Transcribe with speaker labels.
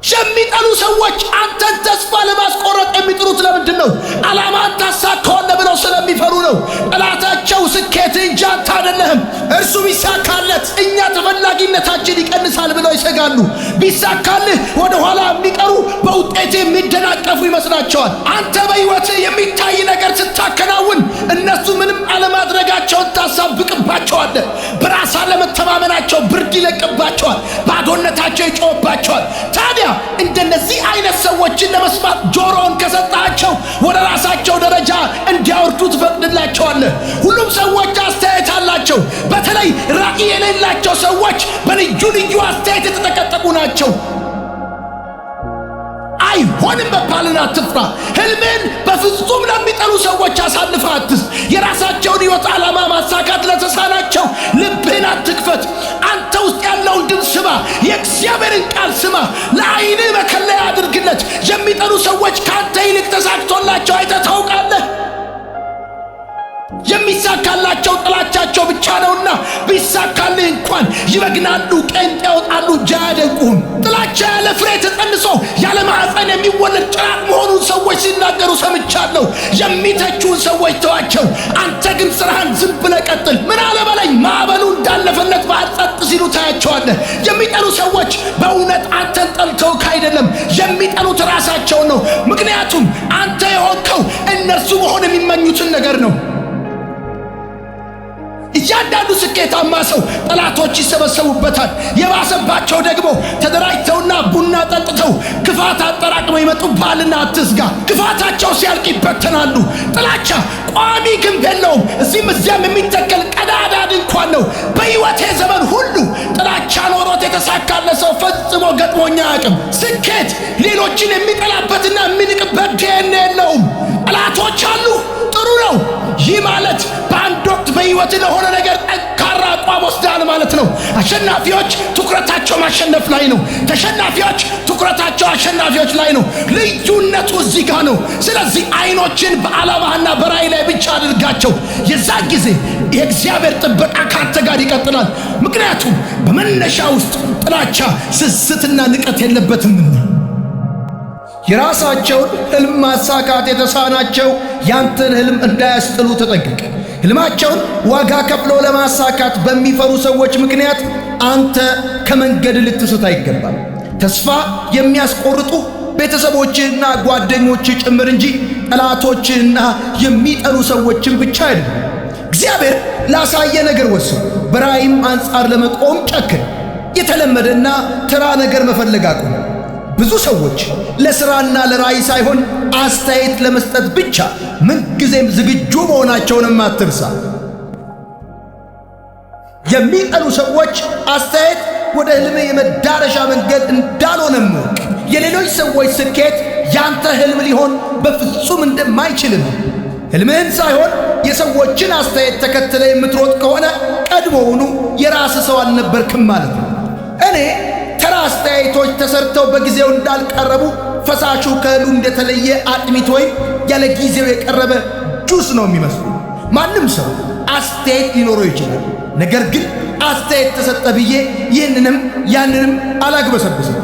Speaker 1: የሚጠሉ ሰዎች አንተን ተስፋ ለማስቆረጥ የሚጥሩት ለምንድን ነው? ዓላማን ታሳካዋለህ ብለው ስለሚፈሩ ነው። ጠላታቸው ስኬት እንጂ አንተ አይደለህም። እርሱ ቢሳካለት እኛ ተፈላጊነታችን ይቀንሳል ብለው ይሰጋሉ። ቢሳካልህ ወደ ኋላ የሚቀሩ በውጤት የሚደናቀፉ ይመስላቸዋል። አንተ በሕይወት የሚታይ ነገር ስታከናውን እነሱ ምንም አለማድረጋቸውን ታሳብቅባቸዋለህ። በራስ አለመተማመናቸው ብርድ ይለቅባቸዋል። ባዶነታቸው ይጮህባቸዋል። ታዲያ እንደነዚህ አይነት ሰዎችን ለመስማት ጆሮን ከሰጣቸው ወደ ራሳቸው ደረጃ እንዲያወርዱ ትፈቅድላቸዋለህ። ሁሉም ሰዎች አስተያየት አላቸው። በተለይ ራዕይ የሌላቸው ሰዎች በልዩ ልዩ አስተያየት የተጠቀጠቁ ናቸው። አይሆንም መባልን አትፍራ። ህልምን በፍጹም ለሚጠሉ ሰዎች አሳልፈህ አትስጥ። የራሳቸውን ሕይወት ዓላማ ማሳካት ለተሳናቸው ልብህን አትክፈት። አንተ ውስጥ ያለውን ድምፅ ስማ። የእግዚአብሔርን ቃል ስማ። ለዓይንህ መከለያ አድርግለት። የሚጠሉ ሰዎች ካንተ ይልቅ ተሳክቶላቸው አይተህ ታውቃለህ? የሚሳካላቸው ጥላቻቸው ብቻ ነውና ቢሳካልህ እንኳን ይበግናሉ፣ ቄንጥ ያወጣሉ እንጂ አያደንቁም። ጥላቻ ያለ ፍሬ ተጸንሶ ያለ ማዕፀን የሚወለድ ጭራቅ መሆኑን ሰዎች ሲናገሩ ሰምቻለሁ። የሚተቹን ሰዎች ተዋቸው። አንተ ግን ስራህን ዝም ብለህ ቀጥል። ምን አለ በለኝ። ማዕበሉ እንዳለፈለት ባህር ጸጥ ሲሉ ታያቸዋለህ። የሚጠሉ ሰዎች በእውነት አንተን ጠልተውክ አይደለም፣ የሚጠሉት ራሳቸውን ነው። ምክንያቱም አንተ የሆንከው እነርሱ መሆን የሚመኙትን ነገር ነው። እያንዳንዱ ስኬታማ ሰው ጠላቶች ይሰበሰቡበታል። የባሰባቸው ደግሞ ተደራጅተውና ቡና ጠጥተው ክፋት አጠራቅመው ይመጡብሃልና አትስጋ። ክፋታቸው ሲያልቅ ይበተናሉ። ጥላቻ ቋሚ ግንብ የለውም። እዚህም እዚያም የሚተከል ቀዳዳ ድንኳን ነው። በሕይወቴ ዘመን ሁሉ ጥላቻ ኖሮት የተሳካለ ሰው ፈጽሞ ገጥሞኛ አያውቅም። ስኬት ሌሎችን የሚጠላበትና የሚንቅበት ዲኤንኤ የለውም። ጠላቶች አሉ፣ ጥሩ ነው። ይህ ማለት በአንድ ወቅት በሕይወት ለሆነ ነገር ጠንካራ አቋም ወስደሃል ማለት ነው። አሸናፊዎች ትኩረታቸው ማሸነፍ ላይ ነው። ተሸናፊዎች ትኩረታቸው አሸናፊዎች ላይ ነው። ልዩነቱ እዚህ ጋር ነው። ስለዚህ አይኖችን በዓላማህና በራዕይ ላይ ብቻ አድርጋቸው። የዛን ጊዜ የእግዚአብሔር ጥበቃ ካንተ ጋር ይቀጥላል። ምክንያቱም በመነሻ ውስጥ ጥላቻ፣ ስስትና ንቀት የለበትምና። የራሳቸውን ህልም ማሳካት የተሳናቸው ያንተን ህልም እንዳያስጥሉ ተጠንቀቅ። ህልማቸውን ዋጋ ከፍለው ለማሳካት በሚፈሩ ሰዎች ምክንያት አንተ ከመንገድ ልትስት አይገባም። ተስፋ የሚያስቆርጡ ቤተሰቦችህና ጓደኞችህ ጭምር እንጂ ጠላቶችህና የሚጠሉ ሰዎችን ብቻ አይደለም። እግዚአብሔር ላሳየ ነገር ወስን። በራእይም አንጻር ለመቆም ጨክን። የተለመደና ተራ ነገር መፈለግ አቁም። ብዙ ሰዎች ለሥራና ለራእይ ሳይሆን አስተያየት ለመስጠት ብቻ ምንጊዜም ዝግጁ መሆናቸውንም አትርሳ። የሚጠሉ ሰዎች አስተያየት ወደ ህልም የመዳረሻ መንገድ እንዳልሆነም እወቅ። የሌሎች ሰዎች ስኬት ያንተ ህልም ሊሆን በፍጹም እንደማይችልም። ህልምህን ሳይሆን የሰዎችን አስተያየት ተከትለ የምትሮጥ ከሆነ ቀድሞውኑ የራስ ሰው አልነበርክም ማለት ነው። እኔ ተራ አስተያየቶች ተሰርተው በጊዜው እንዳልቀረቡ ፈሳሹ ከእህሉ እንደተለየ አጥሚት ወይም ያለ ጊዜው የቀረበ ጁስ ነው የሚመስሉ። ማንም ሰው አስተያየት ሊኖረው ይችላል። ነገር ግን አስተያየት ተሰጠ ብዬ ይህንንም ያንንም አላግበሰብስም።